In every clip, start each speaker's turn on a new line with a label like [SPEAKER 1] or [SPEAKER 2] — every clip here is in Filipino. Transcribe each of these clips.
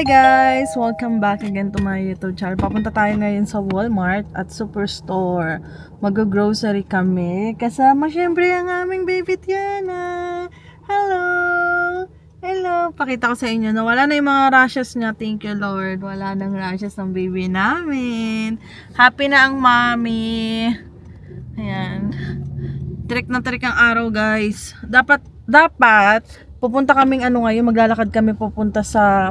[SPEAKER 1] Hi guys! Welcome back again to my YouTube channel. Papunta tayo ngayon sa Walmart at Superstore. Mag-grocery kami. Kasama syempre ang aming baby Tiana. Hello! Hello! Pakita ko sa inyo na wala na yung mga rashes niya. Thank you Lord. Wala nang rashes ng baby namin. Happy na ang mommy. Ayan. Trick na trick ang araw guys. Dapat pupunta kaming ngayon, maglalakad kami pupunta sa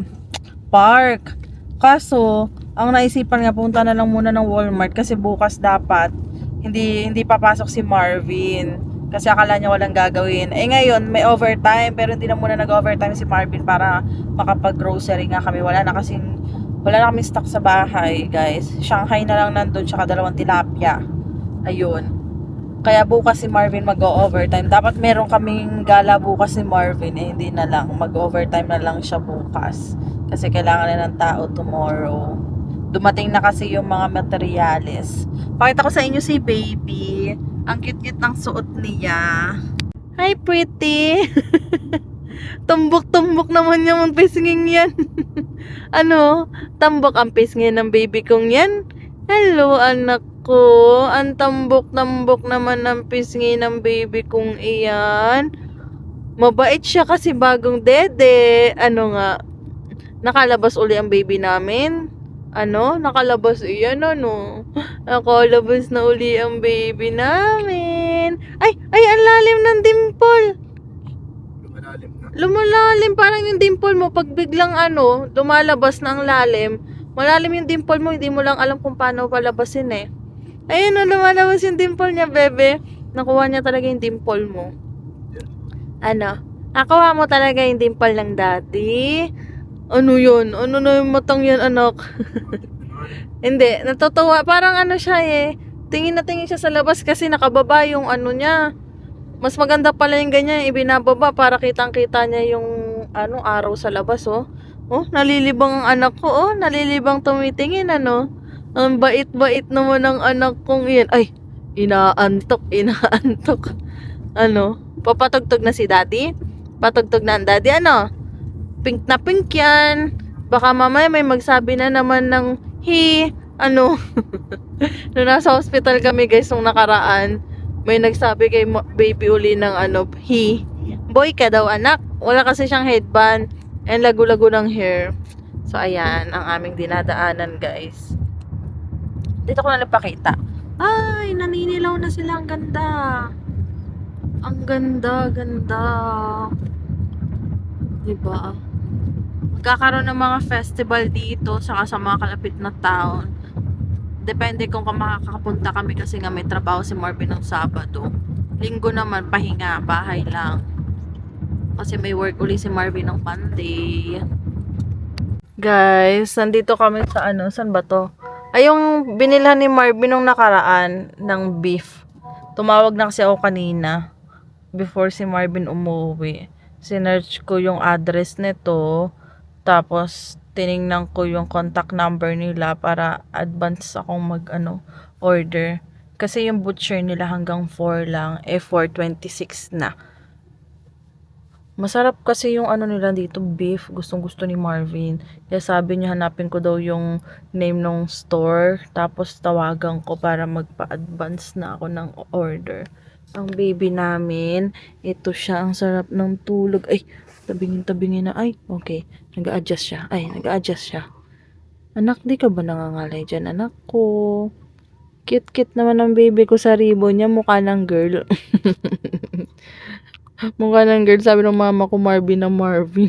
[SPEAKER 1] park. Kaso, ang naisipan nga punta na lang muna ng Walmart kasi bukas dapat hindi papasok si Marvin. Kasi akala niya walang gagawin. Eh ngayon, may overtime pero hindi na muna nag-overtime si Marvin para makapag-grocery nga kami. Wala na kami stock sa bahay, guys. Shanghai na lang nandun, tsaka 2 tilapia. Ayun. Kaya bukas si Marvin mag-overtime. Dapat meron kaming gala bukas si Marvin. Eh, hindi na lang. Mag-overtime na lang siya bukas. Kasi kailangan na ng tao tomorrow. Dumating na kasi yung mga materyales. Pakita ko sa inyo si baby. Ang cute-cute ng suot niya. Hi, pretty! Tumbok-tumbok naman yung pisngin yan. Tambok ang pisngin ng baby kong yan. Hello, anak ko. Ang tambok-tambok naman ng pisngi ng baby kong iyan. Mabait siya kasi bagong dede. Nakalabas uli ang baby namin. Nakalabas iyan, Nakalabas na uli ang baby namin. Ay, ang lalim ng dimple. Lumalalim parang yung dimple mo. Pag biglang lumalabas na ang lalim, malalim yung dimple mo, hindi mo lang alam kung paano palabasin eh. Ayun, lumalabas yung dimple niya, bebe. Nakuha niya talaga yung dimple mo. Nakuha mo talaga yung dimple ng daddy. Ano yun? Ano na yung matang yan, anak? Hindi, natutuwa. Parang siya eh. Tingin na tingin siya sa labas kasi nakababa yung niya. Mas maganda pala yung ganyan, ibinababa para kitang-kita niya yung araw sa labas, oh. Oh, nalilibang ang anak ko, oh. Nalilibang tumitingin, Ang bait-bait naman ng anak kong iyan. Ay, inaantok. Papatugtog na si daddy? Patugtog na ang daddy, Pink na pink yan. Baka mamaya may magsabi na naman ng nung nasa hospital kami guys, nung nakaraan, may nagsabi kay baby uli ng boy ka daw anak. Wala kasi siyang headband. And lagu-lago ng hair. So, ayan, ang aming dinadaanan, guys. Dito ko na napakita. Ay, naninilaw na sila. Ang ganda. Ang ganda. Diba? Magkakaroon ng mga festival dito saka sa mga kalapit na town. Depende kung makakapunta kami kasi nga may trabaho si Marvin ng Sabado. Linggo naman, pahinga, bahay lang. Kasi may work uli si Marvin ng Monday. Guys, nandito kami sa saan ba to? Ay, yung binilhan ni Marvin nung nakaraan ng beef. Tumawag na kasi ako kanina before si Marvin umuwi. Sinearch ko yung address nito. Tapos, tiningnan ko yung contact number nila para advance akong order. Kasi yung butcher nila hanggang 4 lang. 4:26 na. Masarap kasi yung nila dito, beef. Gustong-gusto ni Marvin. Kaya sabi niya hanapin ko daw yung name ng store. Tapos tawagan ko para magpa-advance na ako ng order. Ang baby namin, ito siya. Ang sarap ng tulog. Ay, tabingin na. Ay, okay. Nag-a-adjust siya. Anak, di ka ba nangangalay dyan, anak ko? Cute-cute naman ang baby ko sa ribbon niya. Mukha ng girl. Mukha ng girl, sabi ng mama ko, Marvin na Marvin.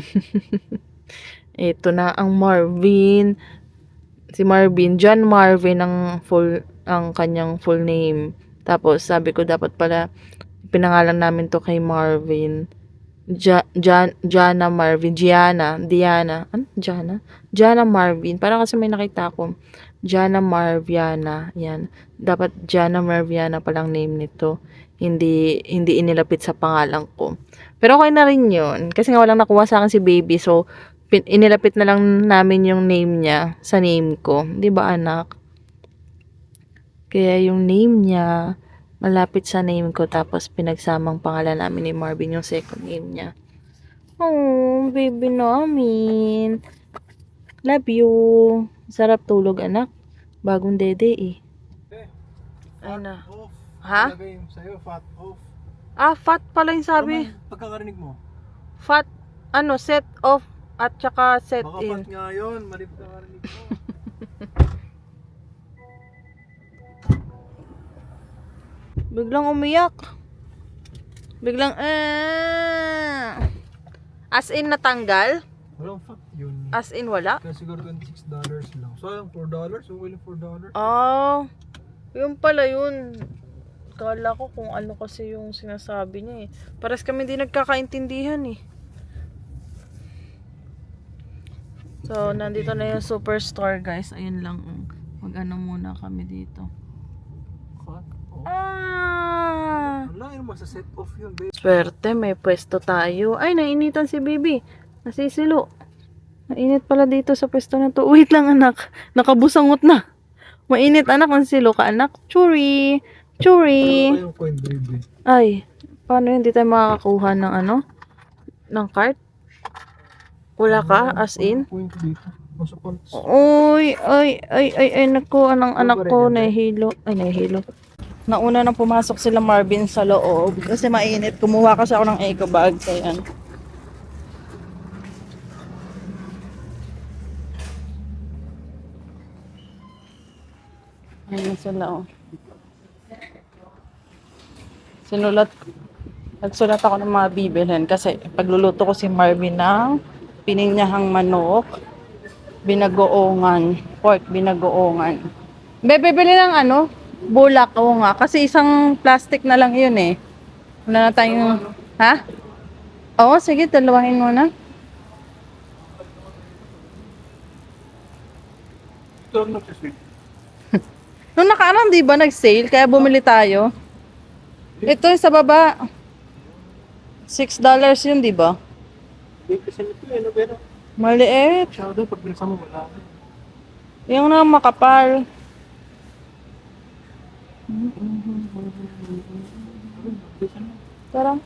[SPEAKER 1] Ito na ang Marvin. Si Marvin, John Marvin ang kanyang full name. Tapos sabi ko dapat pala pinangalan namin to kay Marvin. Jana Marvin, Diana. Jana Marvin. Parang kasi may nakita ko. Jana Marviana. Yan. Dapat Jana Marviana palang name nito. Hindi inilapit sa pangalan ko. Pero okay na rin yun. Kasi nga walang nakuha sa akin si baby. So, inilapit na lang namin yung name niya sa name ko. Di ba anak? Kaya yung name niya malapit sa name ko. Tapos pinagsamang pangalan namin ni Marvin yung second name niya. Oh, baby namin. Love you. Sarap tulog, anak. Bagong dede eh. Ay na.
[SPEAKER 2] Off.
[SPEAKER 1] Ha?
[SPEAKER 2] Talagay yung sa'yo, fat off.
[SPEAKER 1] Ah, fat pala yung sabi.
[SPEAKER 2] Pagkakarinig mo.
[SPEAKER 1] Fat, set off at saka set
[SPEAKER 2] Baka
[SPEAKER 1] in.
[SPEAKER 2] fat nga yun, mali pagkakarinig mo.
[SPEAKER 1] Biglang umiyak. Biglang, As in natanggal?
[SPEAKER 2] Walang fat yun.
[SPEAKER 1] As in wala?
[SPEAKER 2] Kaya siguro $26 lang. So, yung $4, so willing $4.
[SPEAKER 1] Oh, yun pala yun. Kala ko kung ano kasi yung sinasabi niya eh. Pares kami hindi nagkakaintindihan eh. So, nandito na yung superstore guys. Ayun lang. Mag-ano muna kami dito.
[SPEAKER 2] Fat off.
[SPEAKER 1] Ah!
[SPEAKER 2] Wala yun, masa-set off yun, babe.
[SPEAKER 1] Swerte, may pwesto tayo. Ay, nainitan si Bibi. Nasisilo. Mainit pala dito sa pwesto na to. Wait lang anak. Nakabusangot na. Mainit anak. Nasisilo ka anak. Churi. Churi.
[SPEAKER 2] Wala yung coin, babe.
[SPEAKER 1] Ay, paano hindi tayo makakakuha ng ng card? Wala ka? As in?
[SPEAKER 2] Point dito. Nasa pants.
[SPEAKER 1] Uy, ay, naku, anong anak ko, nahihilo. Ay, nahihilo. Nauna nang pumasok sila Marvin sa loob kasi mainit. Kumuha kasi ako ng eco bag. Kaya ayun sila, oh. Nagsulat ako ng mga bibilhin kasi pagluluto ko si Marvin ng pininyahang manok, binagoongan, pork binagoongan. Bibili ng bulak, oo nga, kasi isang plastic na lang yun eh. Wala na tayong, ha? Oo, sige, dalawahin mo na.
[SPEAKER 2] Ito lang na
[SPEAKER 1] Nung nakaraan, di ba, nag-sale, kaya bumili tayo. Ito yung sa baba. $6 yun, di ba?
[SPEAKER 2] Babe, kasi nito eh, no, pero
[SPEAKER 1] Maliit.
[SPEAKER 2] shadow, pag binasa mo, wala.
[SPEAKER 1] Yung na makapal. Parang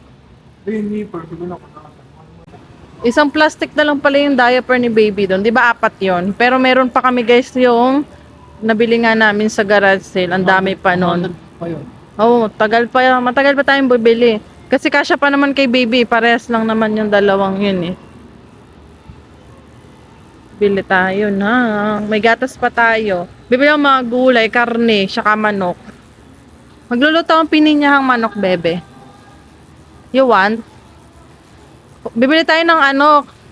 [SPEAKER 2] Hindi, pag-ibig ako na.
[SPEAKER 1] isang plastic na lang pala yung diaper ni baby doon. Di ba 4 yon? Pero meron pa kami guys yung nabili nga namin sa garage sale. Ang dami pa noon.
[SPEAKER 2] Pa yun.
[SPEAKER 1] Oo, matagal pa tayong bibili. Kasi kasya pa naman kay baby. Parehas lang naman yung dalawang yun eh. Bili tayo na. May gatas pa tayo. Bibili ang mga gulay, karne, saka manok. Magluluto ang pininyahang manok, bebe. You want? Bibili tayo ng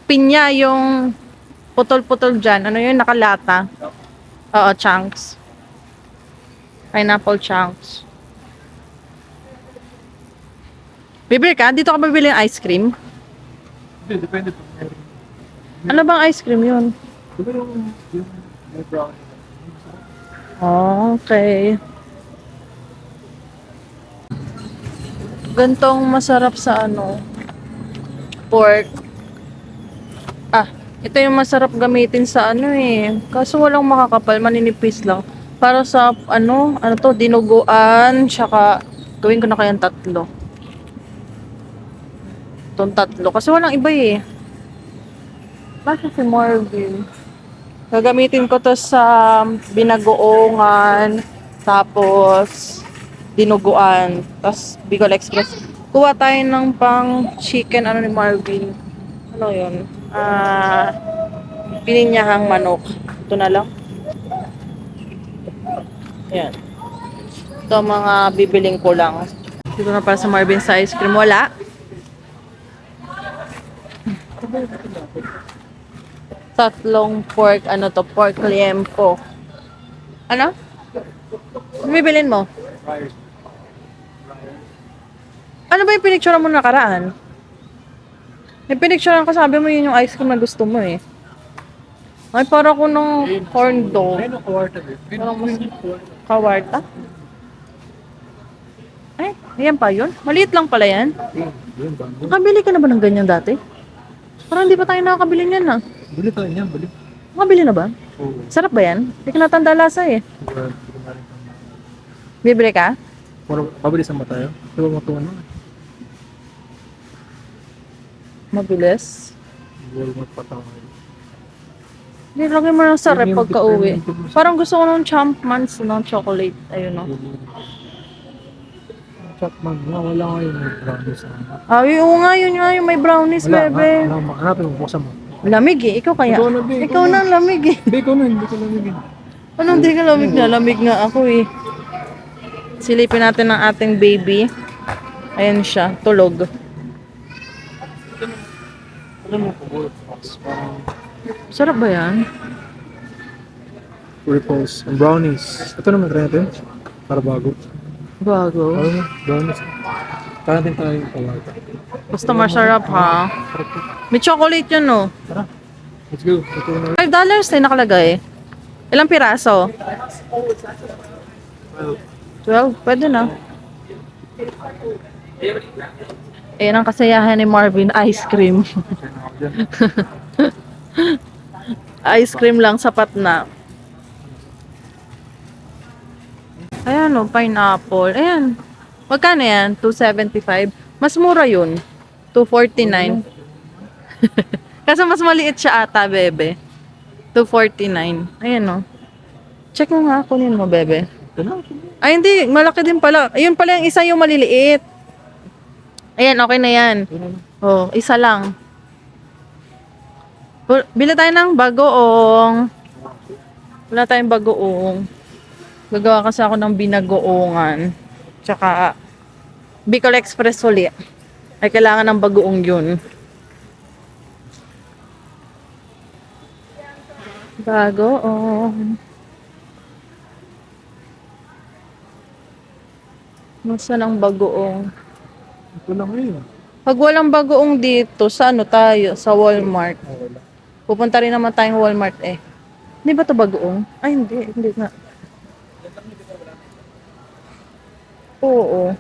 [SPEAKER 1] pinya, yung putol-putol dyan. Ano yun, nakalata. Oo, chunks. Pineapple chunks. Bibili ka? Dito ka bibili ng ice cream?
[SPEAKER 2] Hindi, depende pa.
[SPEAKER 1] Ano bang ice cream yun?
[SPEAKER 2] Diba yung may brown?
[SPEAKER 1] Okay. Gantong masarap sa pork. Ito yung masarap gamitin sa Kaso walang makakapal, maninipis lang. Para sa dinuguan, tsaka gawin ko na kayang 3. Itong 3. Kasi walang iba eh. Bakit si Marvin? Gagamitin ko to sa binagoongan, tapos dinuguan, tapos Bicol Express. Kuha tayo ng pang chicken, ni Marvin. Ano yun? Pininyahang manok. Ito na lang. Ayan. Ito mga bibiling ko lang. Dito na para sa Marvin sa ice cream. Wala. Tatlong pork, pork liempo. Ano? Bibilin mo? Ano ba yung pinicture mo nakaraan? Yung pinicture ko, sabi mo yun yung ice cream na gusto mo eh. Ay, para ko nung corn dog.
[SPEAKER 2] Ayun ang kawarta.
[SPEAKER 1] Parang mas kawarta. Ay, ayan pa yun. Maliit lang pala yan.
[SPEAKER 2] Yun, bago.
[SPEAKER 1] Nakabili ka na ba ng ganyan dati? Parang hindi pa tayo nakakabili niyan ah.
[SPEAKER 2] Bili tayo niyan, bili.
[SPEAKER 1] Nakabili na ba?
[SPEAKER 2] Oo.
[SPEAKER 1] Sarap ba yan? Hindi ko natanda lasa eh.
[SPEAKER 2] Well,
[SPEAKER 1] Bibili ka?
[SPEAKER 2] pabilis naman tayo. Diba matuwa na?
[SPEAKER 1] Mabilis.
[SPEAKER 2] Walmart pa tayo.
[SPEAKER 1] Nilagay mo lang sa rep
[SPEAKER 2] Premium
[SPEAKER 1] pagka uwi.
[SPEAKER 2] premium.
[SPEAKER 1] Parang gusto ko ng Champman's ng chocolate. Ayun o.
[SPEAKER 2] Chapman, wala nga yung may brownies sa ano.
[SPEAKER 1] Ay, oo nga, yun nga yung may brownies,
[SPEAKER 2] Wala,
[SPEAKER 1] bebe.
[SPEAKER 2] hanapin mo, buksan mo.
[SPEAKER 1] Lamig eh. Ikaw kaya?
[SPEAKER 2] Ikaw na, be, ikaw
[SPEAKER 1] Ikaw
[SPEAKER 2] na.
[SPEAKER 1] na ang lamig eh.
[SPEAKER 2] Hindi ko na, hindi ko lamigin.
[SPEAKER 1] Anong di ka lamig na? Lamig nga ako eh. Silipin natin ang ating baby. Ayan siya, tulog.
[SPEAKER 2] Ano mo po, parang
[SPEAKER 1] Sarap ba yan?
[SPEAKER 2] ripples, and brownies. Ito naman, try natin. Para bago.
[SPEAKER 1] Bago.
[SPEAKER 2] Ano, brownies. Tara natin tayo yung palaga.
[SPEAKER 1] Basta masarap ha. May chocolate yun no.
[SPEAKER 2] Tara, let's go. Ito na.
[SPEAKER 1] $5 na nakalagay. Ilang piraso? 12? Pwede na. Ayan ang kasayahan ni Marvin, ice cream. Ice cream lang, sapat na. Ayan o, pineapple. Ayan. Magkano yan? $2.75. Mas mura yun. $2.49. Kasi mas maliit siya ata, bebe. $2.49. Ayan o. Check mo nga, kunin mo, bebe.
[SPEAKER 2] Ito na.
[SPEAKER 1] Ay, hindi. Malaki din pala. Ayun pala yung isa yung maliliit. Ayan, okay na yan. Oh, isa lang. Bili tayo ng bagoong. Wala tayong bagoong. Gagawa kasi ako ng binagoongan. Tsaka, Bicol Express uli. Ay, kailangan ng bagoong yun. Bagoong. Nasaan ang bagoong?
[SPEAKER 2] Ito lang yun.
[SPEAKER 1] Pag walang bagoong dito, sa ano tayo? Sa Walmart.
[SPEAKER 2] Wala.
[SPEAKER 1] Pupunta rin naman tayong Walmart eh. Hindi ba ito bagoong? Ay, hindi. Hindi nga. Oo.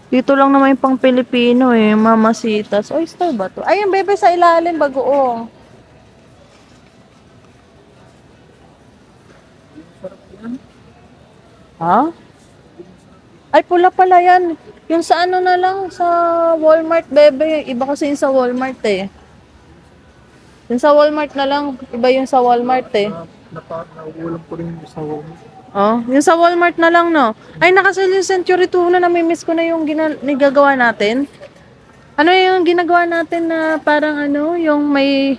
[SPEAKER 1] Dito lang naman yung pang Pilipino eh. Mamasitas. Oyster ba to? Ay, yung bebe sa ilalim, bagoong. Ha? Ay, pula pala yan. Yung sa ano na lang, sa Walmart, bebe. Iba kasi yung sa Walmart eh. Yung sa Walmart na lang. Iba yung sa Walmart eh.
[SPEAKER 2] Nauulam ko rin yung sawa mo.
[SPEAKER 1] Oh, yung sa Walmart na lang, no? Ay, nakasal yung Century Tuna. Namimiss ko na yung nagagawa natin. Ano yung ginagawa natin na parang ano, yung may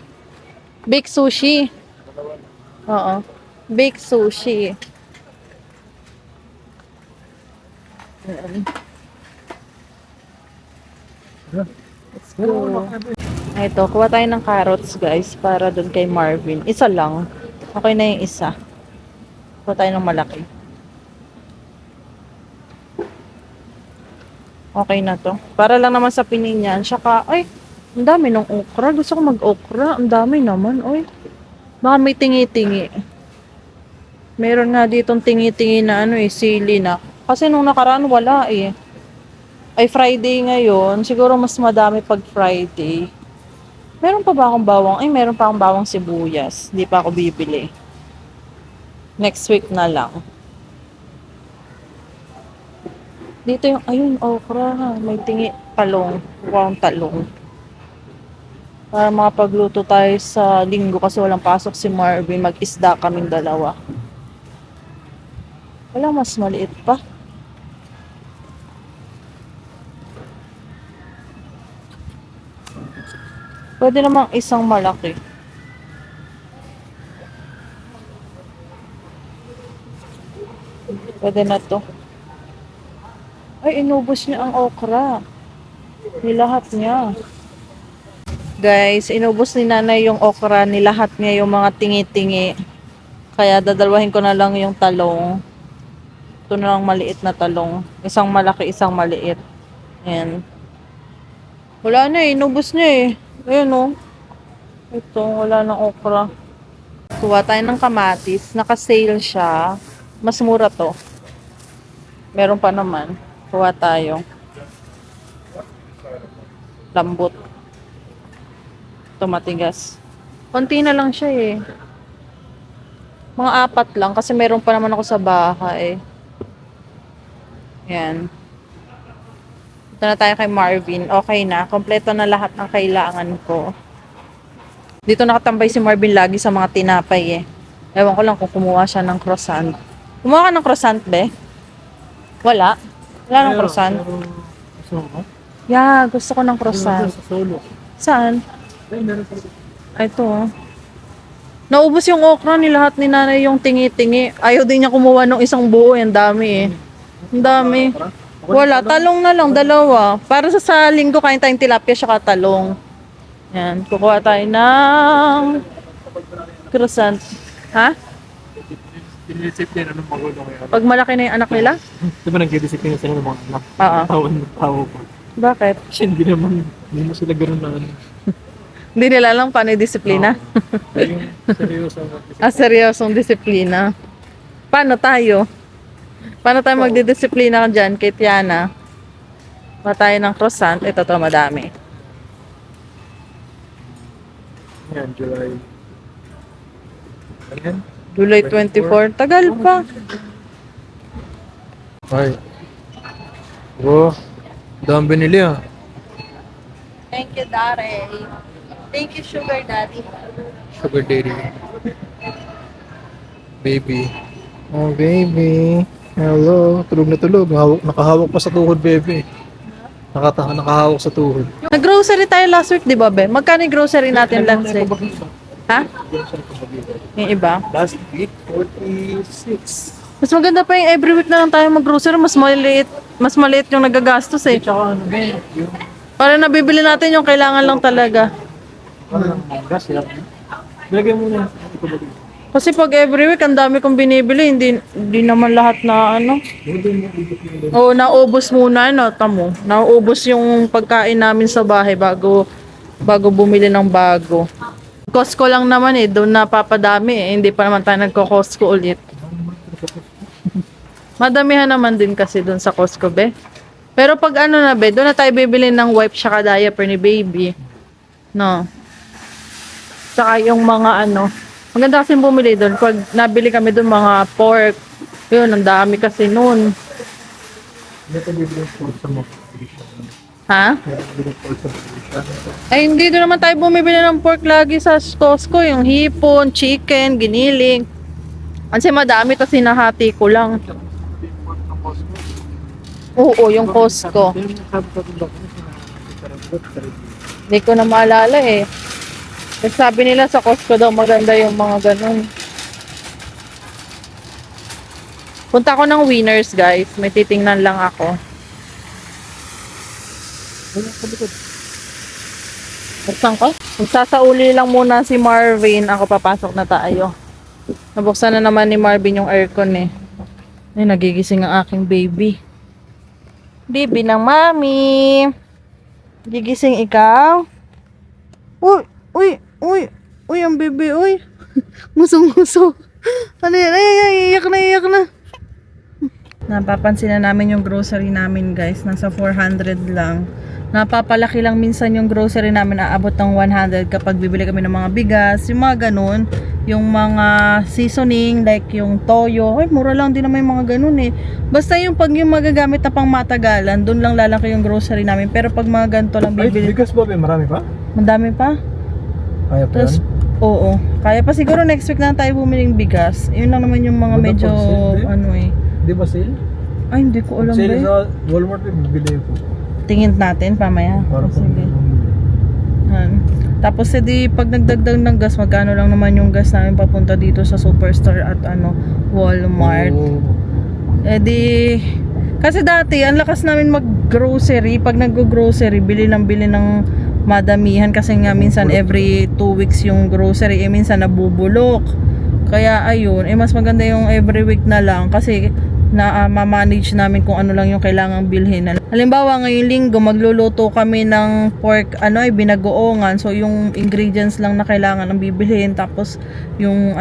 [SPEAKER 1] baked sushi. Oo. Baked sushi. Ayan. Let's go. Ito, kuha tayo ng carrots, guys, para doon kay Marvin. Isa lang. Okay na yung isa. Kuha tayo ng malaki. Okay na to. Para lang naman sa pininyan. Tsaka, ay, ang dami ng okra. Gusto ko mag-okra. Ang dami naman, oy. Baka may tingi-tingi. Meron nga ditong tingi-tingi na ano eh, sili na. Kasi nung nakaraan, wala eh. Ay, Friday ngayon. Siguro mas madami pag Friday. Meron pa ba akong bawang? Ay, meron pa akong bawang sibuyas. Hindi pa ako bibili. Next week na lang. Dito yung, ayun, okra. May tingi, talong. Mukhang talong. Para makapagluto tayo sa linggo kasi walang pasok si Marvin. Mag-isda kaming dalawa. Wala, mas maliit pa. Pwede namang isang malaki. Pwede na to. Ay, inubos niya ang okra. Nilahat niya. Guys, inubos ni nanay yung okra. Nilahat niya yung mga tingi-tingi. Kaya dadalwahin ko na lang yung talong. Ito na lang maliit na talong. Isang malaki, isang maliit. Ayan. Wala na eh. Inubos niya eh. Ayan o. Ito, wala nang okra. Kuha tayo ng kamatis. Naka-sale siya. Mas mura to. Meron pa naman. Kuha tayo. Lambot. Ito matigas. Konti na lang siya eh. Mga 4 lang. Kasi meron pa naman ako sa bahay. Yan. Ito na tayo kay Marvin. Okay na. Kompleto na lahat ng kailangan ko. Dito nakatambay si Marvin lagi sa mga tinapay eh. Ewan ko lang kung kumuha siya ng croissant. Kumuha ka ng croissant, be? Wala? Wala ng croissant?
[SPEAKER 2] Gusto mo?
[SPEAKER 1] Yeah, gusto ko ng croissant.
[SPEAKER 2] Sa solo.
[SPEAKER 1] Saan?
[SPEAKER 2] Ay, meron pa.
[SPEAKER 1] Ay, ito oh. Naubos yung okra ni lahat ni nanay yung tingi-tingi. Ayaw din niya kumuha ng isang buo. Ang dami eh. Ang dami. Wala. Talong na lang. Dalawa. Para sa linggo kain tayong tilapia siya talong. Yan. Kukuha tayo ng croissant. Ha?
[SPEAKER 2] Dinisip din anong magulo ngayon.
[SPEAKER 1] Pag malaki na yung anak nila?
[SPEAKER 2] Di ba nagdidisip na sila ng mga anak?
[SPEAKER 1] Oo.
[SPEAKER 2] Tawan ng tao pa.
[SPEAKER 1] Bakit?
[SPEAKER 2] Kasi hindi mo sila ganun na ano.
[SPEAKER 1] Hindi nila alam paano yung disiplina.
[SPEAKER 2] Yung seryoso.
[SPEAKER 1] Seryosong disiplina. Paano tayo? Paano tayo magdidisiplina dyan kay Tiana? Tayo ng croissant. Ito to madami.
[SPEAKER 2] Yan, July. Ayan.
[SPEAKER 1] July 24. Tagal pa.
[SPEAKER 2] Ay. Wow. Dami binili ah.
[SPEAKER 1] Thank you, Dare. Thank you, Sugar Daddy.
[SPEAKER 2] Sugar daddy. Baby. Oh, baby. Hello. Tulog na tulog. Nakahawak pa sa tuhod, baby. Nakahawak sa tuhod.
[SPEAKER 1] Nag-grocery tayo last week, di ba, Be? Magkano yung grocery natin last week? Ha? Yung iba?
[SPEAKER 2] Last week, 46.
[SPEAKER 1] Mas maganda pa yung every week na lang tayo mag-grocery. Mas maliit yung nagagastos eh.
[SPEAKER 2] Tsaka ano ba yung
[SPEAKER 1] Para nabibili natin yung kailangan lang talaga.
[SPEAKER 2] parang gas yan. Bilagay mo na.
[SPEAKER 1] Kasi pag every week, ang dami kong binibili. Hindi naman lahat na ano. Oo, naubos muna, no, tamo. Naubos yung pagkain namin sa bahay bago bumili ng bago. Costco lang naman eh, doon napapadami eh. Hindi pa naman tayo nagko-Costco ulit. Madamihan naman din kasi doon sa Costco, be. Pero pag ano na, be, doon na tayo bibili ng wipe tsaka diaper ni baby. No. Tsaka yung mga ano, maganda kasi bumili doon. Pag nabili kami doon mga pork, yun, ang dami kasi noon.
[SPEAKER 2] Ito bibili po sa mga
[SPEAKER 1] Ha?
[SPEAKER 2] bibili po sa mga
[SPEAKER 1] Ay, hindi doon naman tayo bumibili ng pork lagi sa Costco. Yung hipon, chicken, giniling. Kasi madami kasi nahati ko lang. Oo, yung Costco. Hindi ko na maalala eh. Kasi sabi nila sa Costco daw maganda yung mga ganun. Punta ako ng Winners, guys. May titingnan lang ako. Buksan ko? Magsasauli lang muna si Marvin. Ako papasok na tayo. Nabuksan na naman ni Marvin yung aircon eh. Ay, nagigising ang aking baby. Baby ng mami. Gigising ikaw? Uy, ang baby, uy. Musong-muso. Ano yan? Ay, iyak na. Napapansin na namin yung grocery namin, guys. Nasa 400 lang. Napapalaki lang minsan yung grocery namin, aabot ng 100 kapag bibili kami ng mga bigas, yung mga ganun, yung mga seasoning like yung toyo, ay mura lang din naman yung mga ganun eh. Basta yung pag yung magagamit na pang matagalan, doon lang lalaki yung grocery namin. Pero pag mga ganito lang
[SPEAKER 2] Ay,
[SPEAKER 1] bibili,
[SPEAKER 2] bigas ba? Marami pa?
[SPEAKER 1] madami pa.
[SPEAKER 2] Kaya pa
[SPEAKER 1] Tapos,
[SPEAKER 2] yan?
[SPEAKER 1] oo. Kaya pa siguro next week na tayo bumiling bigas. Yun lang naman yung mga
[SPEAKER 2] Wala
[SPEAKER 1] medyo,
[SPEAKER 2] pang sale, eh.
[SPEAKER 1] ano eh.
[SPEAKER 2] Di ba sale?
[SPEAKER 1] Ay, hindi ko alam
[SPEAKER 2] Sale
[SPEAKER 1] ba.
[SPEAKER 2] sa Walmart, bibili ko.
[SPEAKER 1] Tingin natin, pamaya.
[SPEAKER 2] Para po.
[SPEAKER 1] Sige. Tapos edi pag nagdagdag ng gas, magkano lang naman yung gas namin papunta dito sa Superstore at Walmart.
[SPEAKER 2] Oh.
[SPEAKER 1] Edi kasi dati ang lakas namin mag-grocery. Pag nag-grocery, bili ng madamihan kasi nga minsan every 2 weeks yung grocery, minsan nabubulok. Kaya ayun, mas maganda yung every week na lang kasi ma-manage namin kung ano lang yung kailangang bilhin. Halimbawa, ngayong linggo, magluluto kami ng pork, binagoongan. So, yung ingredients lang na kailangan ang bibilhin. Tapos, yung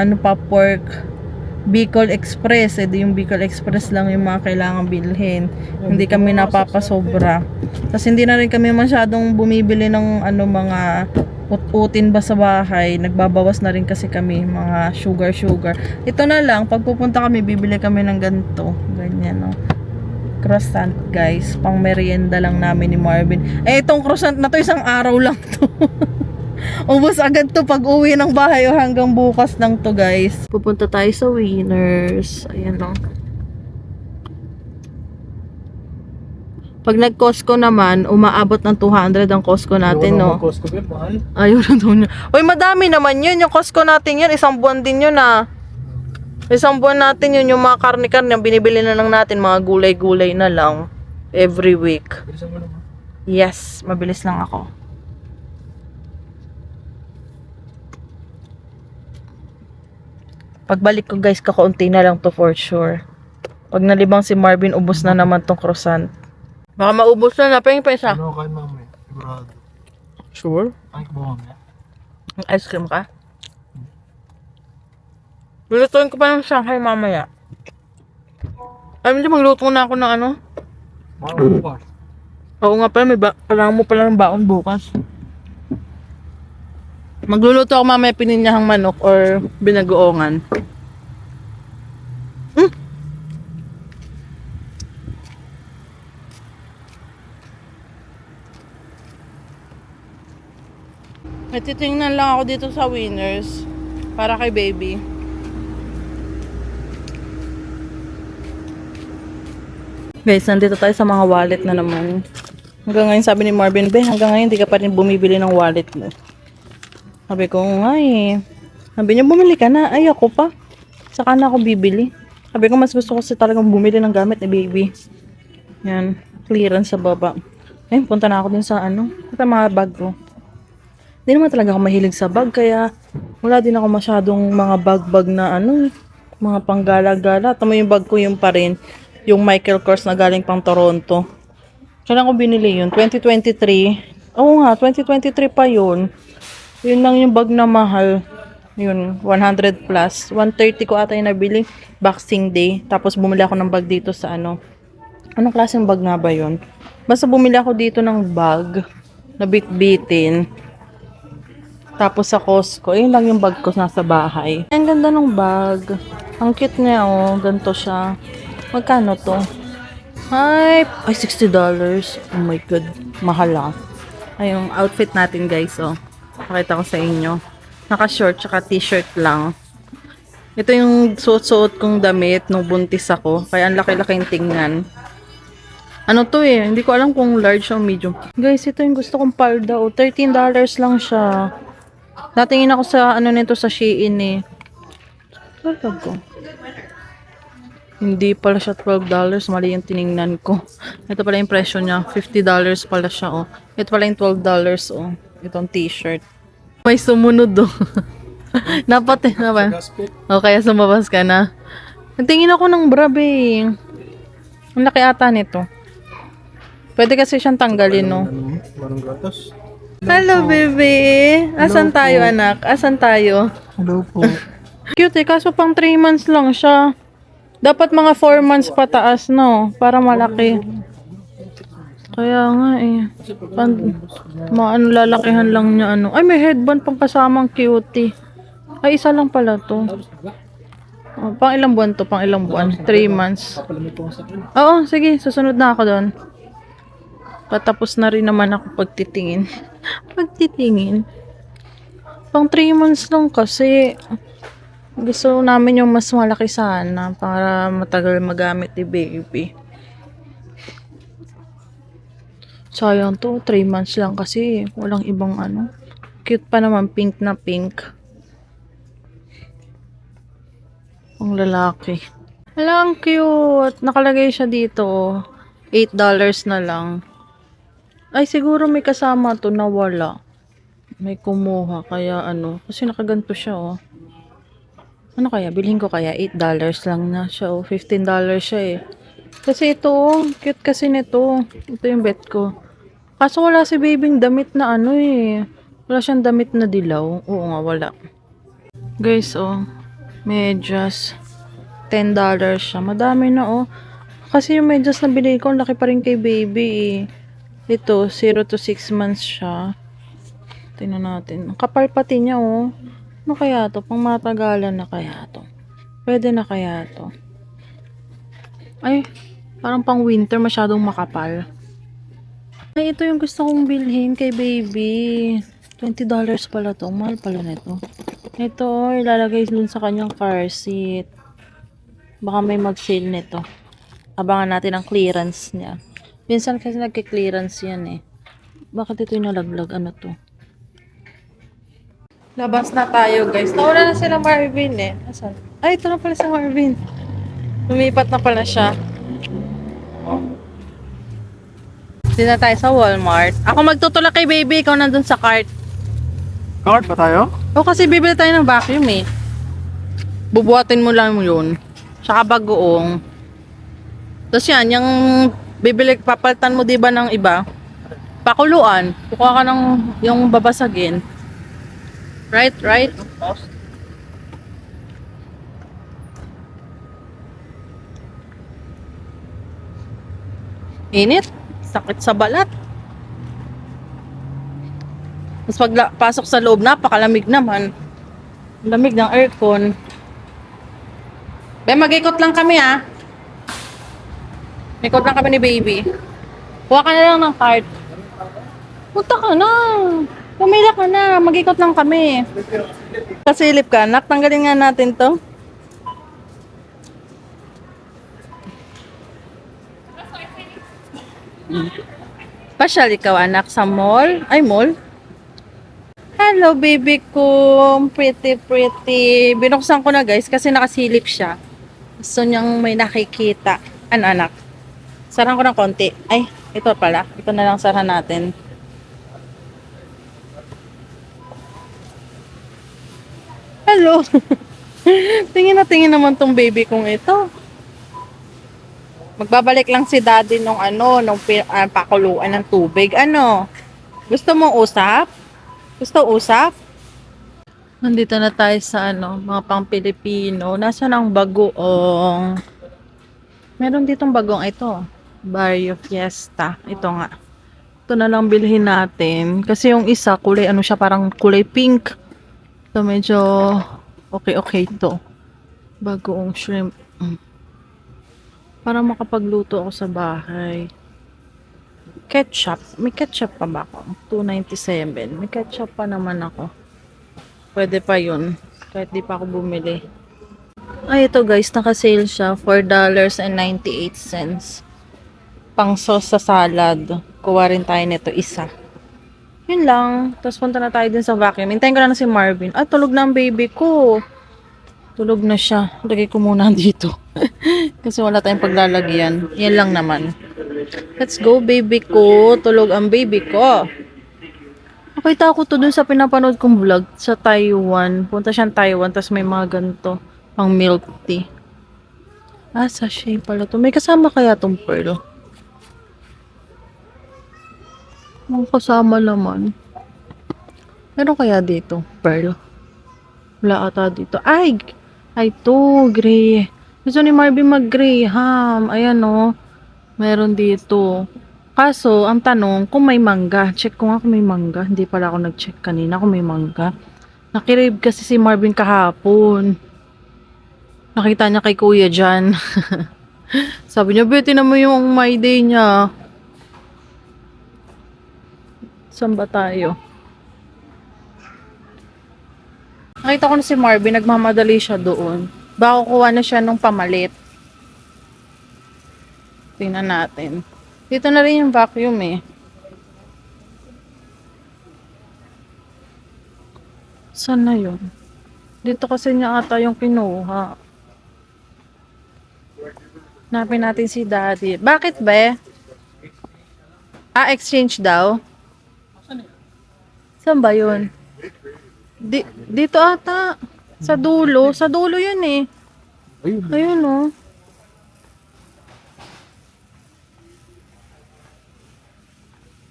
[SPEAKER 1] pork Bicol Express. Yung Bicol Express lang yung mga kailangang bilhin. Hindi kami napapasobra. Tapos, hindi na rin kami masyadong bumibili ng mga ut-utin ba sa bahay. Nagbabawas na rin kasi kami mga sugar. Ito na lang, pag pupunta kami, bibili kami ng ganito. Ganyan, no. Croissant, guys. Pang merienda lang namin ni Marvin. Itong croissant na to, isang araw lang to. Ubus agad to pag uwi ng bahay o hanggang bukas lang to guys. Pupunta tayo sa Winners. Ayan o. Pag nag-Costco naman, umaabot ng 200 ang Costco natin, no?
[SPEAKER 2] Costco ba? Mahal.
[SPEAKER 1] Ayun na doon. Uy, madami naman yun. Yung Costco natin yun, isang buwan din yun, ah. Isang buwan natin yun, yung mga karne-karne, yung binibili na lang natin, mga gulay-gulay na lang. Every week.
[SPEAKER 2] Bilisan mo naman.
[SPEAKER 1] Yes, mabilis lang ako. Pagbalik ko guys, kakaunti na lang to for sure. Pag nalibang si Marvin, ubos na naman tong croissant. Baka maubos na, napahing pa isa.
[SPEAKER 2] Ano kayo mamaya? Sigurado.
[SPEAKER 1] Sure?
[SPEAKER 2] Ay, ba mamaya?
[SPEAKER 1] Ice cream ka? Lulutuin ko pa ng Shanghai mamaya. Ay, hindi, magluto na ako ng ano.
[SPEAKER 2] Bukas.
[SPEAKER 1] Oo nga pala, kailangan mo pala ng baon bukas. Magluluto ako mamaya pininyahang manok or binagoongan. May titingnan lang ako dito sa Winners para kay baby. Guys, nandito tayo sa mga wallet na naman. Hanggang ngayon sabi ni Marvin, hanggang ngayon hindi ka pa rin bumibili ng wallet mo. Sabi ko nga eh. Sabi niya, bumili ka na. Ay, ako pa. Saka na ako bibili. Sabi ko, mas gusto ko kasi talagang bumili ng gamit ni baby. Yan. Clearance sa baba. Ayun, punta na ako din sa ano. Ito mga bag ko. Hindi naman talaga ako mahilig sa bag. Kaya wala din ako masyadong mga bag-bag na ano. Mga panggala-gala. Tama yung bag ko yung pa rin. Yung Michael Kors na galing pang Toronto. Kailan ko binili yun? 2023. Oo nga, 2023 pa yun. Yun lang yung bag na mahal. Yun, 100 plus. 130 ko ata yung nabili. Boxing Day. Tapos bumili ako ng bag dito sa ano. Anong klaseng bag nga ba yun? Basta bumili ako dito ng bag. Na bit-bitin. Tapos sa Costco. Yun lang yung bag ko nasa bahay. Ang ganda ng bag. Ang cute niya oh. Ganito siya. Magkano to? Ay, $60. Oh my god. Mahal ah. Ay, yung outfit natin guys oh. Pakita ko sa inyo. Naka-short tsaka t-shirt lang. Ito yung suot-suot kong damit nung buntis ako. Kaya ang laki-laking tingnan. Ano to eh? Hindi ko alam kung large o medium. Guys, ito yung gusto kong palda. Oh, $13 lang siya. Natingin ako sa ano nito sa Shein eh. Palda ko. Hindi pala siya $12. Mali yung tiningnan ko. Ito pala yung presyo niya. $50 pala siya oh. Ito pala yung $12 oh. Itong t-shirt. May sumunod do. Napat na ba? O kaya sumabas ka na. Nagtingin ako ng bra eh. Ang laki ata nito. Pwede kasi siyang tanggalin no.
[SPEAKER 2] Manong gatas.
[SPEAKER 1] Hello baby. Asan
[SPEAKER 2] Hello
[SPEAKER 1] tayo
[SPEAKER 2] po.
[SPEAKER 1] anak? Asan tayo?
[SPEAKER 2] Hello po.
[SPEAKER 1] Cute eh. Kaso pang 3 months lang siya. Dapat mga 4 months pataas no. Para malaki. Kaya nga eh. Maano lalakihan lang niya ano. Ay may headband pang kasamang cutie. Ay isa lang pala to. Oh, pang ilang buwan to? Pang ilang buwan? 3 months.
[SPEAKER 2] Papalamig po sa akin.
[SPEAKER 1] Oo, sige. Susunod na ako doon. Patapos na rin naman ako pagtitingin. Pagtitingin. Pang 3 months lang kasi. Gusto namin yung mas malaki sana para matagal magamit ni baby. Sayang to, 3 months lang kasi walang ibang ano. Cute pa naman, pink na pink. Ang lalaki. Ang cute. Nakalagay siya dito. $8 na lang. Ay, siguro may kasama to na wala. May kumuha. Kaya ano. Kasi nakaganto siya oh. Ano kaya? Bilhin ko kaya? $8 lang na siya oh. $15 siya eh. Kasi ito oh. Cute kasi nito. Ito yung bet ko. Kaso wala si babing damit na ano eh. Wala siyang damit na dilaw. Oo nga, wala. Guys oh. Medyas. $10 siya. Madami na oh. Kasi yung medyas na binili ko, ang laki pa rin kay baby eh. Ito, 0 to 6 months siya. Tingnan natin. Ang kapal pati niya oh. Ano kaya to? Pang matagalan na kaya to? Pwede na kaya to? Ay, parang pang winter masyadong makapal. Ay, ito yung gusto kong bilhin kay baby. $20 pala to. Mahal pala nito. Ito, ilalagay dun sa kanyang car seat. Baka may mag-sale nito. Abangan natin ang clearance niya. Minsan kasi nagki-clearance yan eh. Bakit ito yung nalaglag? Ano to? Labas na tayo guys. Nauna na sila Marvin eh. Asan? Ay, ito na pala si Marvin. Lumipat na pala siya. Dito na tayo sa Walmart. Ako magtutulak kay baby. Ikaw nandun sa cart.
[SPEAKER 2] Card pa tayo?
[SPEAKER 1] O kasi bibili tayo ng vacuum eh. Bubuhatin mo lang yun. Tsaka bagoong. Tapos yan, yung bibili, papalitan mo diba ng iba? Pakuluan. Kukuha ka ng yung babasagin. Right, right? Init. Sakit sa balat. Tapos pag pasok sa loob, napakalamig naman. Lamig ng aircon. Mag-ikot lang kami ah. Ikot lang kami ni baby. Kuha ka na lang ng card. Punta ka na. Pumila ka na. Mag-ikot lang kami. Kasilip ka, anak. Tanggalin nga natin to. Pasyal ikaw anak sa mall. Ay, mall? Hello, baby ko. Pretty, pretty. Binuksan ko na guys kasi nakasilip siya. Gusto niyang may nakikita. Ano anak? Sarang ko ng konti. Ay, ito pala. Ito na lang sara natin. Hello. Tingin naman tong baby kong ito. Magbabalik lang si daddy nung pakuluan ng tubig. Ano? Gusto mong usap? Gusto usap? Nandito na tayo sa mga pang Pilipino. Nasaan ang bagoong? Meron ditong bagong ito. Barrio Fiesta. Ito nga. Ito na lang bilhin natin. Kasi yung isa, kulay siya, parang kulay pink. Ito medyo okay to. Bagoong shrimp. Para makapagluto ako sa bahay. Ketchup. May ketchup pa ba ako? $2.97. May ketchup pa naman ako. Pwede pa yun. Kahit di pa ako bumili. Ay, ito guys. Naka-sale siya. $4.98. Pang sauce sa salad. Kuha rin tayo nito isa. Yun lang. Tapos punta na tayo din sa vacuum. Hintayin ko na si Marvin. Ah, tulog na ang baby ko. Tulog na siya. Lagay ko muna dito. Kasi wala tayong paglalagyan. Yan lang naman. Let's go, baby ko. Tulog ang baby ko. Nakita ko to dun sa pinapanood kong vlog sa Taiwan. Punta siyang Taiwan, tapos may mga ganito. Pang milk tea. Ah, sachet pala to. May kasama kaya tong pearl? Mga kasama naman. Meron kaya dito? Pearl? Wala ata dito. Ay! Ay to, gray. Gusto ni Marvin mag-graham. Ayan o. Meron dito. Kaso, ang tanong, kung may mangga. Check ko nga kung may mangga. Hindi pala ako nag-check kanina kung may mangga. Nakirave kasi si Marvin kahapon. Nakita niya kay kuya dyan. Sabi niya, Betty naman yung my day niya. Saan ba tayo? Nakita ko na si Marvin, nagmamadali siya doon. Baka kukuha na siya nung pamalit. Tingnan natin. Dito na rin yung vacuum eh. Saan na yun? Dito kasi niya ata yung kinuha. Hanapin natin si daddy. Bakit ba? Ah, exchange daw? Saan ba yun? Dito ata. Sa dulo. Sa dulo yun eh. Ayun oh.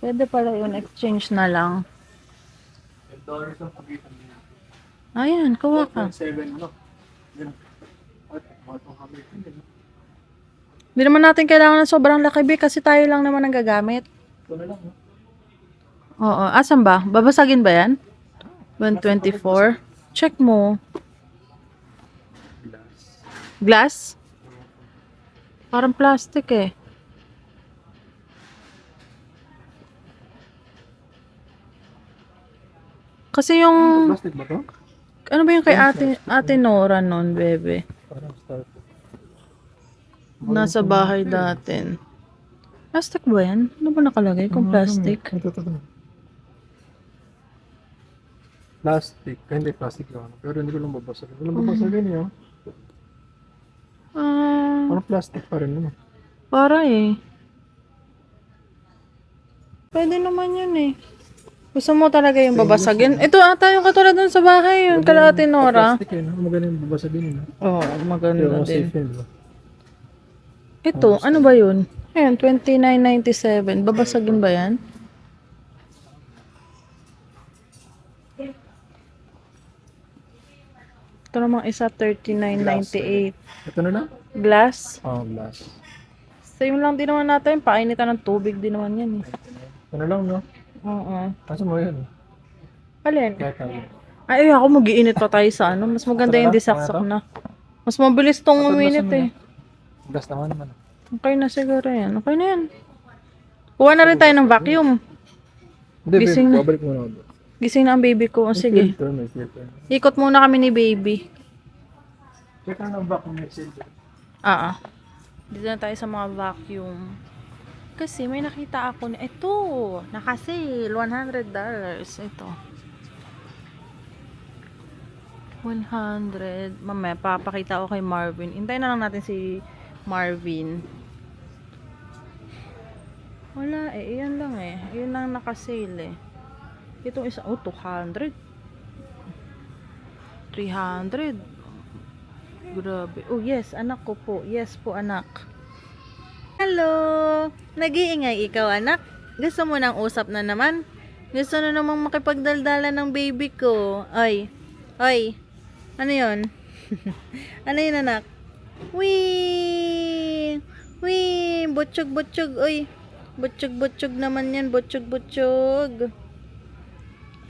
[SPEAKER 1] Pwede pala yun. Exchange na lang. Ayan, kuha ka. Hindi naman natin kailangan ng sobrang laki B kasi tayo lang naman ang gagamit. Oo. Asan ba? Babasagin ba yan? 124. Check mo. Glass? Parang plastic eh. Kasi yung,
[SPEAKER 2] Plastic ba to?
[SPEAKER 1] ano ba yung kay ate Nora nun, bebe?
[SPEAKER 2] Parang start.
[SPEAKER 1] Nasa bahay datin. Plastic ba yan? Ano ba nakalagay kung plastic?
[SPEAKER 2] Ito. Plastic. Hindi plastic lang. Pero hindi ko lang babasagin. Walang babasagin yun.
[SPEAKER 1] Ah,
[SPEAKER 2] Parang plastic pa rin yun.
[SPEAKER 1] para eh. Pwede naman yun eh. Gusto mo talaga yung babasagin? Ito ata yung katulad dun sa bahay yun, kala ate Nora.
[SPEAKER 2] Plastic yun. Maganda yung babasagin yun.
[SPEAKER 1] Oo, maganda
[SPEAKER 2] Pero
[SPEAKER 1] din.
[SPEAKER 2] safe yun, di ba?
[SPEAKER 1] Ito, ano ba yun? Ayan, $29.97. Babasagin ba yan? Ito namang isa, $39.98.
[SPEAKER 2] Ito na lang?
[SPEAKER 1] Glass.
[SPEAKER 2] Oh, glass.
[SPEAKER 1] Same lang din naman natin. Painitan ng tubig din naman yan eh.
[SPEAKER 2] Ito na lang, no?
[SPEAKER 1] Oo.
[SPEAKER 2] Kaso mo yun.
[SPEAKER 1] Alin?
[SPEAKER 2] Kahit ano.
[SPEAKER 1] Ay, ako mag-iinit pa tayo sa ano. Mas maganda yung disaksak na. Mas mabilis tong uminit eh.
[SPEAKER 2] Gas naman.
[SPEAKER 1] Okay na siguro yan. Okay na yan. Kuha na rin tayo ng vacuum.
[SPEAKER 2] Hindi,
[SPEAKER 1] Gising
[SPEAKER 2] babe.
[SPEAKER 1] na.
[SPEAKER 2] Babalik mo na ako.
[SPEAKER 1] Gising na ang baby ko. O, sige.
[SPEAKER 2] May filter.
[SPEAKER 1] Ikot muna kami ni baby.
[SPEAKER 2] Check na ng vacuum may filter.
[SPEAKER 1] Dito na tayo sa mga vacuum. Kasi may nakita ako na ito. Naka-sale. $100. Ito. 100. Mamaya, papakita ko kay Marvin. Hintayin na lang natin si Marvin. Wala eh. Iyan lang eh. Iyan lang naka-sale eh. Itong isa. Oh, 200. 300. Grabe. Oh, yes. Anak ko po. Yes po, anak. Hello! Nag-iingay ikaw, anak? Gusto mo nang usap na naman? Gusto na namang makipagdaldala ng baby ko. Oy. Oy. Ano yun? Ano yun, anak? Wee! Wee! Butchog. Oy. Butchog naman yan. Butchog.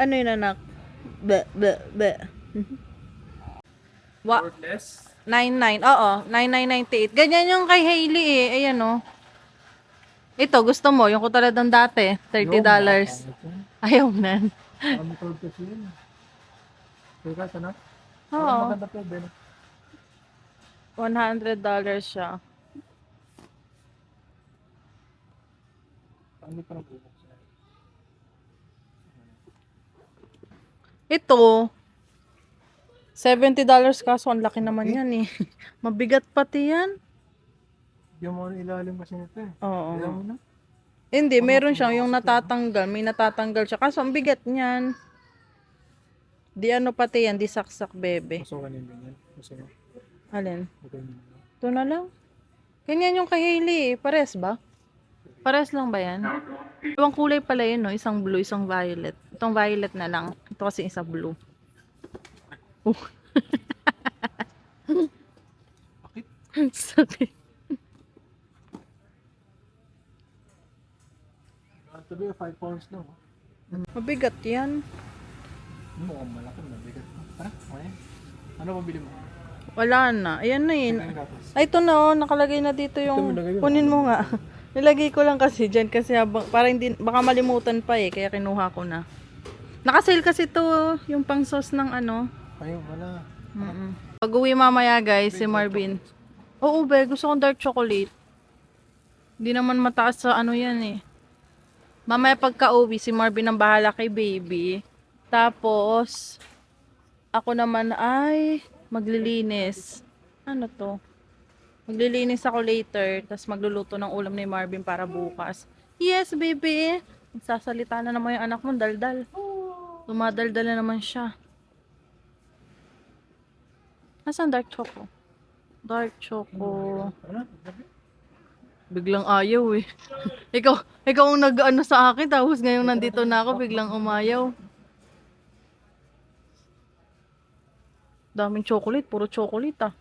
[SPEAKER 1] Ano yun, anak? Be. Wa? 99. Oo, 99.98. Ganyan yung kay Hailey eh. Ayan oh. Ito, gusto mo? Yung katulad ng dati. $30. Ayaw mo na.
[SPEAKER 2] Ang cold kasi yun. Teka, ito na.
[SPEAKER 1] Oo.
[SPEAKER 2] Maganda pa yun.
[SPEAKER 1] $100 siya.
[SPEAKER 2] Ano pa ng bubok siya?
[SPEAKER 1] Ito, $70 kaso ang laki naman yan eh. Mabigat pati yan.
[SPEAKER 2] Yung mga ilalim kasi nito eh.
[SPEAKER 1] Oo.
[SPEAKER 2] Alam mo na?
[SPEAKER 1] Hindi, meron siya yung natatanggal. May natatanggal siya. Kaso ang bigat niyan. Di ano pati yan, di saksak bebe.
[SPEAKER 2] Pasukan yung ganyan. Gusto mo?
[SPEAKER 1] Alin?
[SPEAKER 2] Okay.
[SPEAKER 1] Ito na lang. Ganyan yung kay Hailey eh. Pares ba? Pares lang ba yan? Ibang kulay pala yun, no? Isang blue, isang violet. Itong violet na lang. Ito kasi isa blue. Sakit.
[SPEAKER 2] Sabi 5 pounds lang.
[SPEAKER 1] Mabigat yan.
[SPEAKER 2] Mukhang malaki. Mabigat. Tara, okay. Ano pabili mo?
[SPEAKER 1] Wala na. Ayan na yun.
[SPEAKER 2] Ang gatas.
[SPEAKER 1] Ay, ito na oh. Nakalagay na dito yung...
[SPEAKER 2] nilagay mo.
[SPEAKER 1] Kunin mo nga. Nilagay ko lang kasi dyan kasi habang, para hindi, baka malimutan pa eh. Kaya kinuha ko na. Nakasale kasi to oh, yung pang sauce ng ano.
[SPEAKER 2] Ayaw, wala.
[SPEAKER 1] Pag-uwi mamaya guys, si Marvin. Oo, be. Gusto kong dark chocolate. Hindi naman mataas sa ano yan eh. Mamaya pagka-uwi, si Marvin ang bahala kay baby. Tapos, ako naman ay maglilinis. Ano to? Maglilinis ako later. Tapos magluluto ng ulam ni Marvin para bukas. Yes, baby! Magsasalita na naman yung anak mo, daldal. Dumadaldal na naman siya. Nasaan dark choco? Dark choco. Biglang ayaw eh. ikaw ang nag-ano sa akin, tapos ngayon nandito na ako, biglang umayaw. Daming chocolate, puro chocolate ah.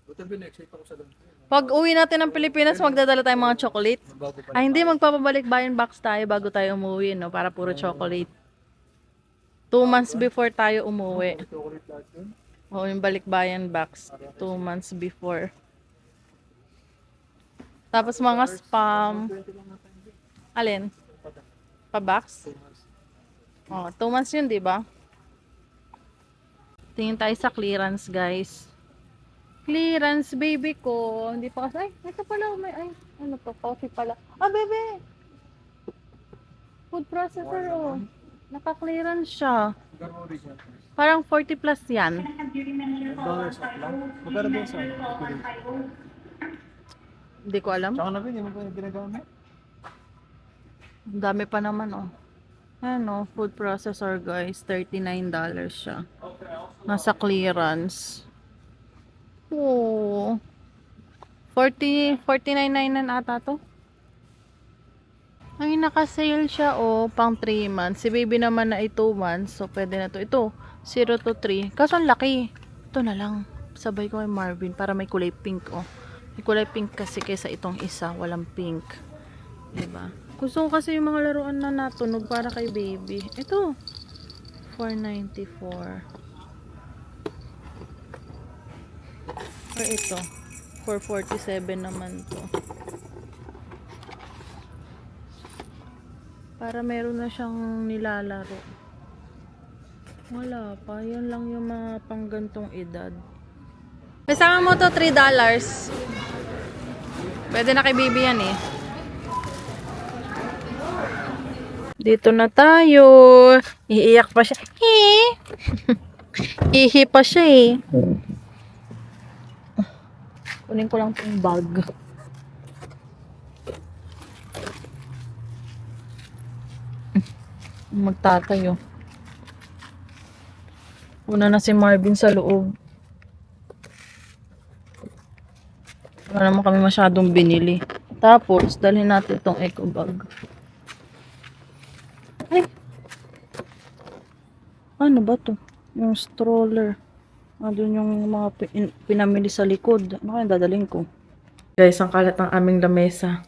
[SPEAKER 2] Buta bin-excite ako sa lang.
[SPEAKER 1] Pag uwi natin ng Pilipinas, magdadala tayong mga chocolate.
[SPEAKER 2] Bago pa.
[SPEAKER 1] Ay hindi, magpapabalik bayan box tayo bago tayo umuwi, no? Para puro chocolate. 2 months before tayo umuwi.
[SPEAKER 2] Chocolate lahat yun.
[SPEAKER 1] Oo, yung balikbayan box. 2 months before. Tapos mga spam.
[SPEAKER 2] 20 lang natin.
[SPEAKER 1] Alin? Pa-box? Oh, 2 months yun, di ba? Tingin tayo sa clearance, guys. Clearance, baby ko. Hindi pa kasi, ay, ito pala, may, ay, ano to, coffee pala. Ah, bebe! Food processor, oh. Naka-clearance siya. Parang 40 plus yan.
[SPEAKER 2] $1 off lang. Magkano doon sa ano?
[SPEAKER 1] Hindi ko alam.
[SPEAKER 2] Tsaka na rin, yung ginagamit.
[SPEAKER 1] Ang dami pa naman, oh. Ano, food processor, guys. $39 siya. Nasa clearance. Oo. 49.99 ata to. Ay, naka-sale siya, oh, pang 3 months. Si baby naman na ay 2 months, so pwede na to. Ito, 0 to 3. Kaso ang laki. Ito na lang. Sabay ko kay Marvin para may kulay pink, oh. May kulay pink kasi kaysa itong isa, walang pink. Diba? Gusto ko kasi yung mga laruan na natunog para kay baby. Ito, 494. Or ito, 447 naman to. Para meron na siyang nilalaro. Wala pa. Yan lang yung mga panggantong edad. Kasama mo to $3. Pwede na kay baby yan eh. Dito na tayo. Iiyak pa siya. Ihi pa siya eh. Kunin ko lang tong bag. Magtatayo. Una na si Marvin sa loob. Wala naman kami masyadong binili. Tapos, dalhin natin itong eco bag. Ay! Ano ba to? Yung stroller. Doon yung mga pinamili sa likod. Ano kaya dadalhin ko? Guys, ang kalat ng aming lamesa.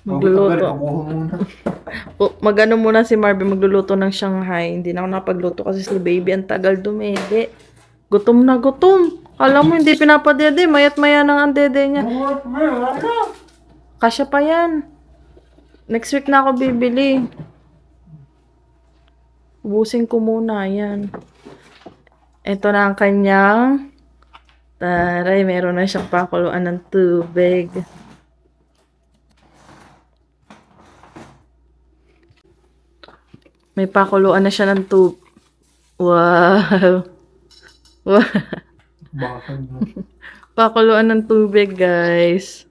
[SPEAKER 1] Magluluto. Magano muna si Marvin magluluto ng Shanghai. Hindi na ako napagluto kasi si baby ang tagal dumede. Gutom na gutom. Alam mo, hindi pinapadede. Mayat maya nang ang dede niya. Kasya pa yan. Next week na ako bibili. Ubusin ko muna yan. Ito na ang kanyang taray. Meron na siyang pakuluan ng tubig. May pakuluan na siya ng tubig. Wow. Wow. Pakuluan ng tubig, guys.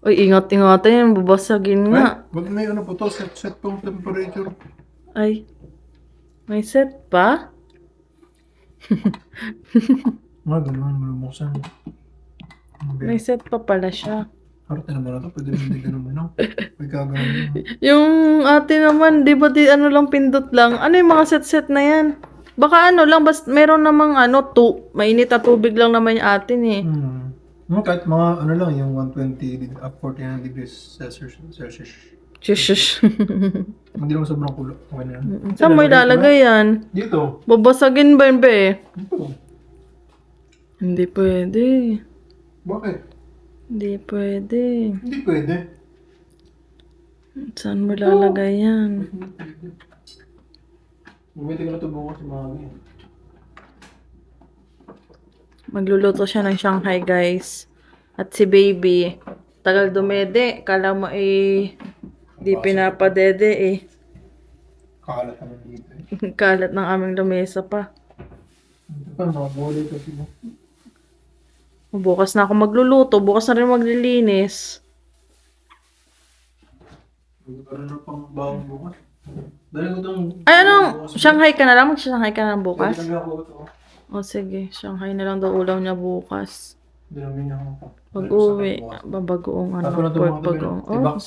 [SPEAKER 1] Uy, ingat-ingatan yan. Babasagin nga.
[SPEAKER 2] Ba't may ano po to? Set pong temperature.
[SPEAKER 1] Ay. May set pa?
[SPEAKER 2] Ganun, malumuksan.
[SPEAKER 1] May set pa pala siya.
[SPEAKER 2] Harap na naman ito. Pwede naman din ganun lang. May gagawin yun.
[SPEAKER 1] Yung ate naman, di ba ano lang, pindot lang. Ano yung mga set-set na yan? Baka ano lang, basta meron namang mainit na tubig lang naman yung atin eh.
[SPEAKER 2] Kahit mga ano lang, yung 120 up 49 degrees Celsius.
[SPEAKER 1] Shush.
[SPEAKER 2] Hindi naman sobrang kulo. Okay na yan.
[SPEAKER 1] Saan mo ilalagay yan?
[SPEAKER 2] Dito.
[SPEAKER 1] Babasagin ba yun, be?
[SPEAKER 2] Dito.
[SPEAKER 1] Hindi pwede.
[SPEAKER 2] Bakit?
[SPEAKER 1] Hindi pwede.
[SPEAKER 2] Hindi pwede.
[SPEAKER 1] Saan mo ilalagay yan?
[SPEAKER 2] Bumiti ko na ito bukas yung mga ganyan.
[SPEAKER 1] Magluluto siya ng Shanghai, guys. At si baby, tagal dumede. Kala mo di pinapadede eh.
[SPEAKER 2] Kalat naman dito eh.
[SPEAKER 1] Kalat ng aming lamesa pa.
[SPEAKER 2] Ito pa, mga bulay kasi mo.
[SPEAKER 1] Bukas na ako magluluto. Bukas na rin maglilinis.
[SPEAKER 2] Magkakaroon na pang bawang bukas. Dali ko itong...
[SPEAKER 1] Ay, Shanghai ka na lang? Mag-Shanghai ka na lang bukas?
[SPEAKER 2] Dali ko ito.
[SPEAKER 1] O sige, Shanghai na lang daw ulam niya bukas.
[SPEAKER 2] Dinamin niya ako.
[SPEAKER 1] Pag-uwi, babagoong
[SPEAKER 2] Tapos na ito
[SPEAKER 1] pork
[SPEAKER 2] mga
[SPEAKER 1] bagoong.
[SPEAKER 2] tabi. I-box.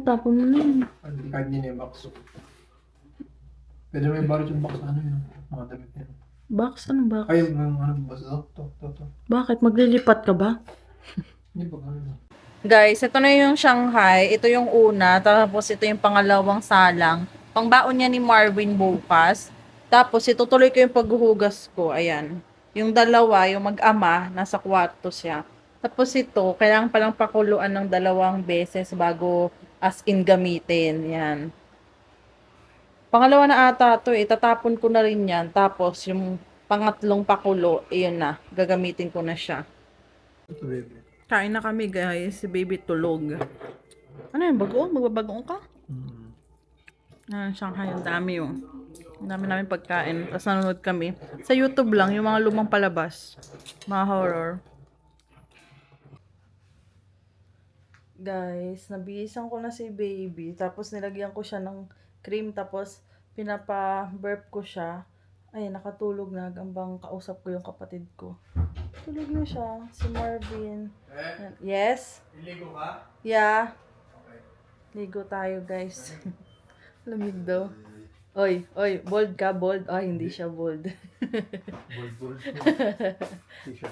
[SPEAKER 1] Tapon mo na yun.
[SPEAKER 2] Kahit hindi na i-box. Pwede may barot yung box na ano yun. Mga damit yun.
[SPEAKER 1] Box? Anong box?
[SPEAKER 2] Ay, yung ano ba ito?
[SPEAKER 1] Bakit? Maglilipat ka ba?
[SPEAKER 2] Hindi pa ano.
[SPEAKER 1] Guys, ito na yung Shanghai. Ito yung una. Tapos ito yung pangalawang salang. Pangbaon niya ni Marvin bukas. Tapos itutuloy ko yung paghuhugas ko. Ayan. Yung dalawa, yung mag-ama, nasa kwarto siya. Tapos ito, kailangan palang pakuluan ng 2 beses bago as in gamitin. Yan. Pangalawa na ata to eh. Tatapon ko na rin yan. Tapos yung pangatlong pakulo, iyon na. Gagamitin ko na siya.
[SPEAKER 2] Ito, baby.
[SPEAKER 1] Kain na kami guys. Si baby tulog. Ano yun? Bagoong? Magbabagoong ka?
[SPEAKER 2] Mm.
[SPEAKER 1] Shanghai. Ang dami yung. Ang dami namin pagkain. Tapos nanonood kami. Sa YouTube lang, yung mga lumang palabas. Mga horror. Guys, nabihisan ko na si baby. Tapos nilagyan ko siya ng cream. Tapos pinapa-burp ko siya. Ay, nakatulog na. Hanggang kausap ko yung kapatid ko. Tulog na siya. Si Marvin. Yan. Yes?
[SPEAKER 2] Iligo ka?
[SPEAKER 1] Yeah. Ligo tayo guys. Lamig daw. Oy, bold ka, bold. Ay, hindi siya bold.
[SPEAKER 2] Bold.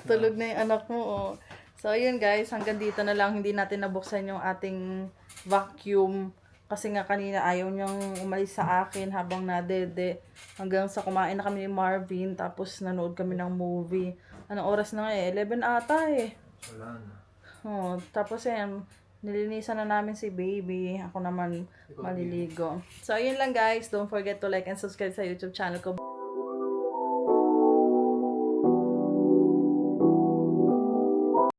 [SPEAKER 1] Tulog na yung anak mo, oh. So, ayun guys, hanggang dito na lang. Hindi natin nabuksan yung ating vacuum. Kasi nga kanina ayaw niyang umalis sa akin habang nadede. Hanggang sa kumain na kami ni Marvin. Tapos nanood kami ng movie. Anong oras na nga eh? 11 ata eh.
[SPEAKER 2] Wala na.
[SPEAKER 1] Oh, tapos yan, nilinisan na namin si baby. Ako naman maliligo. So, ayun lang guys. Don't forget to like and subscribe sa YouTube channel ko.